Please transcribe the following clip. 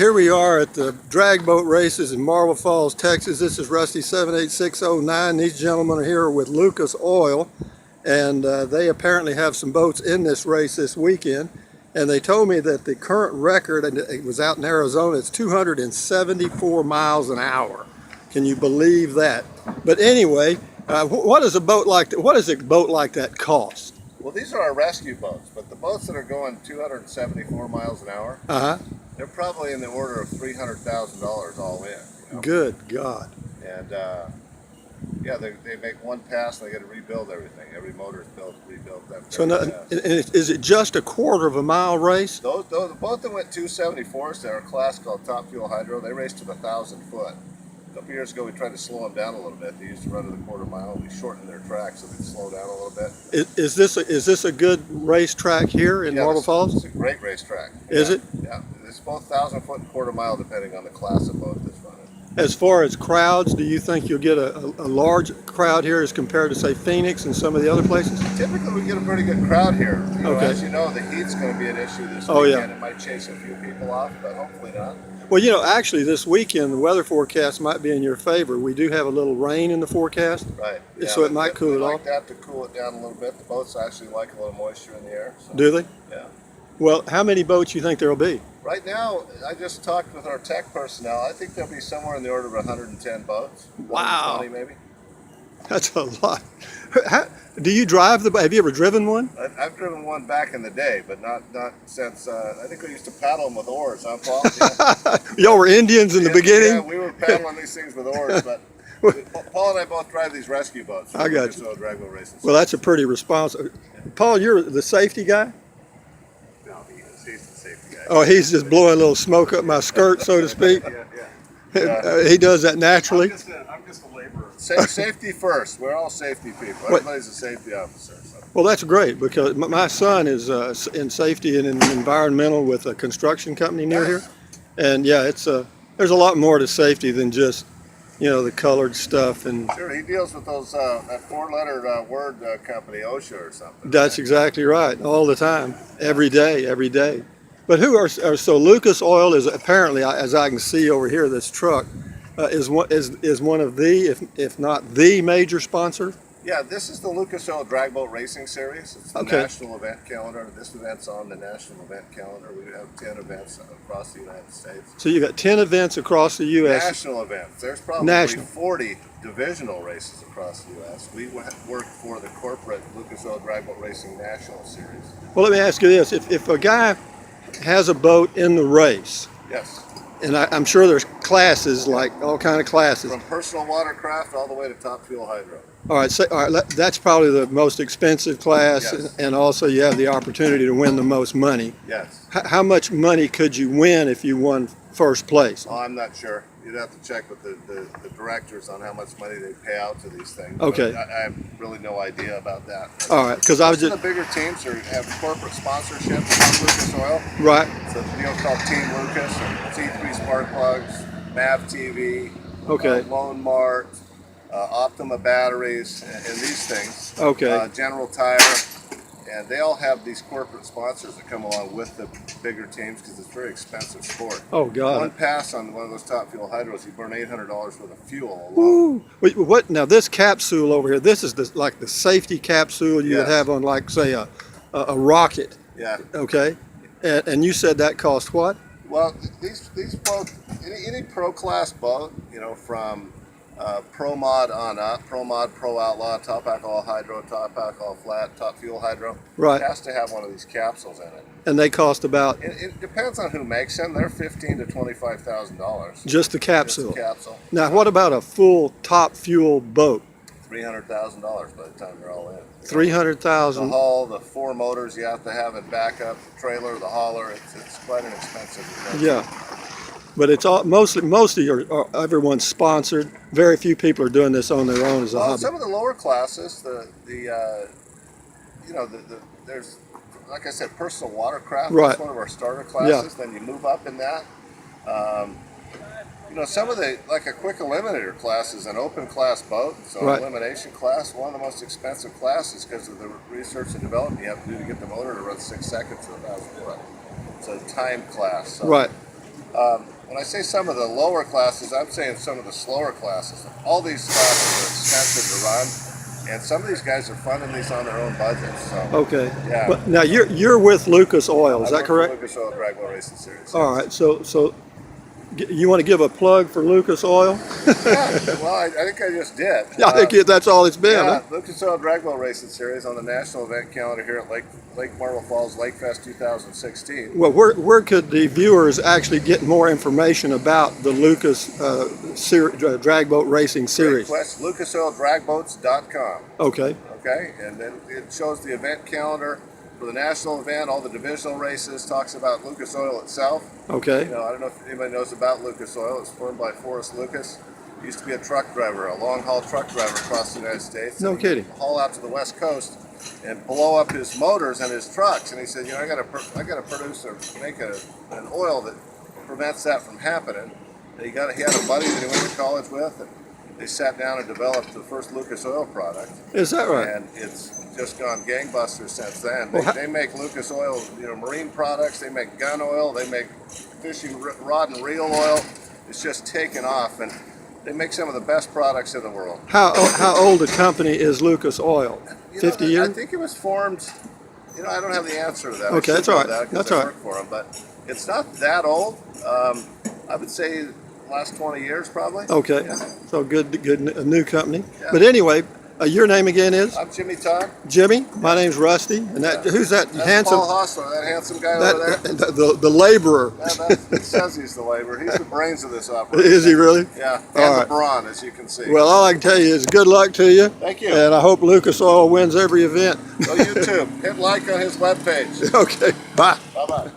Here we are at the drag boat races in Marble Falls, Texas. This is Rusty 78609. These gentlemen are here with Lucas Oil, and they apparently have some boats in this race this weekend. And they told me that the current record, and it was out in Arizona, it's 274 miles an hour. Can you believe that? But anyway, what does a boat like that? What does a boat like that cost? Well, these are our rescue boats, but the boats that are going 274 miles an hour, they're probably in the order of $300,000 all in. You know? Good God. And yeah, they make one pass and they got to rebuild everything. Every motor is rebuilt. So is it just a quarter of a mile race? The boat that went 274s, they're a class called Top Fuel Hydro. They raced to the 1,000 foot. A couple years ago, we tried to slow them down a little bit. They used to run to the quarter mile. We shortened their track so they'd slow down a little bit. Is this a good racetrack here in Marble Falls? It's a great racetrack. Is it? Yeah, it's both 1,000 foot and quarter mile depending on the class of boat that's running. As far as crowds, do you think you'll get a large crowd here as compared to, say, Phoenix and some of the other places? Typically, we get a pretty good crowd here. You know, okay. As you know, the heat's going to be an issue this weekend. Yeah. It might chase a few people off, but hopefully not. Well, you know, actually this weekend the weather forecast might be in your favor. We do have a little rain in the forecast. Right. Yeah, so it might cool it off. Like that to cool it down a little bit. The boats actually like a little moisture in the air. So. Do they? Yeah. Well, how many boats do you think there'll be? Right now, I just talked with our tech personnel. I think there'll be somewhere in the order of 110 boats. Wow. 120 maybe. That's a lot. Do you drive the boat? Have you ever driven one? I've driven one back in the day, but not since, I think we used to paddle them with oars, huh, Paul? Yeah. Y'all were Indians in the beginning? Yeah, we were paddling these things with oars, but Paul and I both drive these rescue boats. I got you. Drag boat races. Well, that's a pretty responsible. Paul, you're the safety guy? No, he's the safety guy. Oh, he's just blowing a little smoke up my skirt, so to speak. Yeah. He does that naturally. I'm just a laborer. Safety first. We're all safety people. Everybody's a safety officer. So. Well, that's great because my son is in safety and in environmental with a construction company near here, and yeah, it's there's a lot more to safety than just the colored stuff and. Sure, he deals with those that four-letter word company OSHA or something. That's exactly right. All the time, every day. But so Lucas Oil is apparently, as I can see over here, this truck is one of the, if not the major sponsor. Yeah, this is the Lucas Oil Drag Boat Racing Series. It's the national event calendar. This event's on the national event calendar. We have 10 events across the United States. So you got 10 events across the U.S. National events. There's probably 40 divisional races across the U.S. We work for the corporate Lucas Oil Drag Boat Racing National Series. Well, let me ask you this. If a guy has a boat in the race. Yes. And I'm sure there's classes, like all kind of classes. From personal watercraft all the way to Top Fuel Hydro. All right, that's probably the most expensive class, yes. And also you have the opportunity to win the most money. Yes. How much money could you win if you won first place? Oh, I'm not sure. You'd have to check with the directors on how much money they pay out to these things. Okay. I have really no idea about that. All right, because I was just the bigger teams have corporate sponsorship on Lucas Oil. Right. It's a deal called Team Lucas, or T3 Spark Plugs, MAV TV, Lone Mart, Optima batteries, and these things. Okay. General Tire. And they all have these corporate sponsors that come along with the bigger teams because it's a very expensive sport. Oh, God. One pass on one of those Top Fuel Hydros, you burn $800 worth of fuel alone. Wait, what? Now, this capsule over here, this is like the safety capsule you would have on, like, say, a rocket. Yeah. Okay. And you said that cost what? Well, these boats, any pro class boat, from Pro Mod on up, Pro Mod, Pro Outlaw, Top Alcohol Hydro, Top Alcohol Flat, Top Fuel Hydro, right, has to have one of these capsules in it. And they cost about? It depends on who makes them. They're $15,000 to $25,000. Just the capsule? Just the capsule. Now, what about a full Top Fuel boat? $300,000 by the time they're all in. $300,000. The hull, the four motors you have to have in backup, the trailer, the hauler. It's quite an expensive investment. Yeah. But it's all mostly everyone's sponsored. Very few people are doing this on their own as a hobby. Some of the lower classes, there's, like I said, personal watercraft. Right. That's one of our starter classes. Yeah. Then you move up in that. Some of like a quick eliminator class is an open class boat. So right. Elimination class, one of the most expensive classes because of the research and development you have to do to get the motor to run 6 seconds to 1,000 foot. It's a time class. So. Right. When I say some of the lower classes, I'm saying some of the slower classes. All these classes are expensive to run, and some of these guys are funding these on their own budgets. So, Okay. yeah. But now you're with Lucas Oil, is I that work for correct? Lucas Oil Drag Boat Racing Series. All right. So you want to give a plug for Lucas Oil? Yeah, well, I think I just did. Yeah, I think that's all it's been. Yeah, Huh? Lucas Oil Drag Boat Racing Series on the national event calendar here at Lake Marble Falls Lake Fest 2016. Well, where could the viewers actually get more information about the Lucas Drag Boat Racing Great Series? question. LucasOilDragBoats.com. Okay. Okay, and then it shows the event calendar for the national event, all the divisional races, talks about Lucas Oil itself. Okay. You know, I don't know if anybody knows about Lucas Oil. It's formed by Forrest Lucas. He used to be a truck driver, a long haul truck driver across the United States. No kidding. Haul out to the West Coast and blow up his motors and his trucks. And he said, you know, I got to produce or make an oil that prevents that from happening. And he had a buddy that he went to college with, and they sat down and developed the first Lucas Oil product. Is that right? And it's just gone gangbusters since then. Well, They make Lucas Oil, you know, marine products. They make gun oil. They make fishing rod and reel oil. It's just taken off, and they make some of the best products in the world. How old a company is Lucas Oil? You 50 know, years? I think it was formed. You know, I don't have the answer to that. Okay, I that's should know all right. that 'cause That's I all right. work for them, but it's not that old. I would say last 20 years probably. Okay. Yeah. So good, a new company. Yeah. But anyway, your name again is? I'm Jimmy Todd. Jimmy. My name's Rusty. And who's that That's handsome? Paul Hostler, that handsome guy over there. The laborer. It says he's the laborer. He's the brains of this operation. Is he really? Yeah, and All the right. brawn, as you can see. Well, all I can tell you is good luck to you. Thank you. And I hope Lucas Oil wins every event. Go YouTube. Hit like on his webpage. Okay. Bye. Bye-bye.